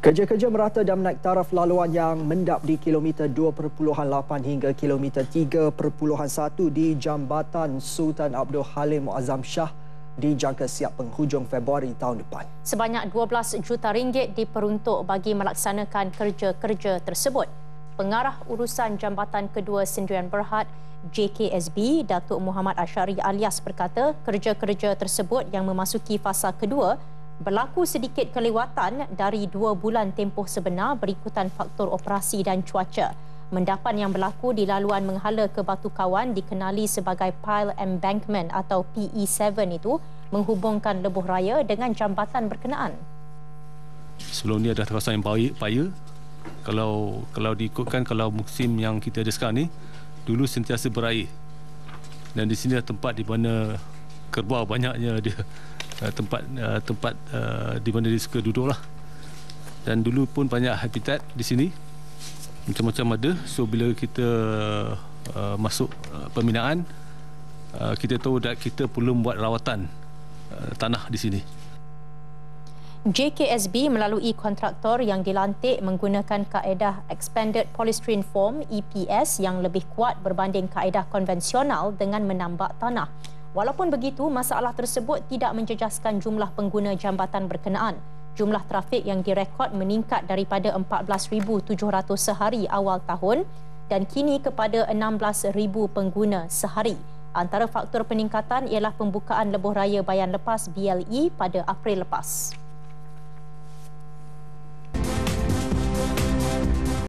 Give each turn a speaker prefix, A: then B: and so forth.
A: Kerja-kerja merata dan menaik taraf laluan yang mendap di kilometer 2.8 hingga kilometer 3.1 di Jambatan Sultan Abdul Halim Muazzam Shah dijangka siap penghujung Februari tahun depan.
B: Sebanyak 12 juta ringgit diperuntuk bagi melaksanakan kerja-kerja tersebut. Pengarah Urusan Jambatan Kedua Sendirian Berhad JKSB, Datuk Muhammad Asyari Alias berkata, kerja-kerja tersebut yang memasuki fasa kedua berlaku sedikit kelewatan dari 2 bulan tempoh sebenar berikutan faktor operasi dan cuaca. Mendapan yang berlaku di laluan menghala ke Batu Kawan dikenali sebagai Pile Embankment atau PE7 itu menghubungkan lebuh raya dengan jambatan berkenaan.
C: Sebelum ni ada kawasan yang paya. Kalau diikutkan, kalau musim yang kita ada sekarang ni, dulu sentiasa berair. Dan di sini tempat di mana kerbau banyaknya dia. Tempat di mana dia suka duduk lah. Dan dulu pun banyak habitat di sini, macam-macam ada. So bila kita masuk pembinaan, kita tahu kita perlu buat rawatan tanah di sini.
B: JKSB melalui kontraktor yang dilantik menggunakan kaedah Expanded Polystyrene Foam EPS yang lebih kuat berbanding kaedah konvensional dengan menambak tanah. Walaupun begitu, masalah tersebut tidak menjejaskan jumlah pengguna jambatan berkenaan. Jumlah trafik yang direkod meningkat daripada 14,700 sehari awal tahun dan kini kepada 16,000 pengguna sehari. Antara faktor peningkatan ialah pembukaan lebuh raya Bayan Lepas BLE pada April lepas.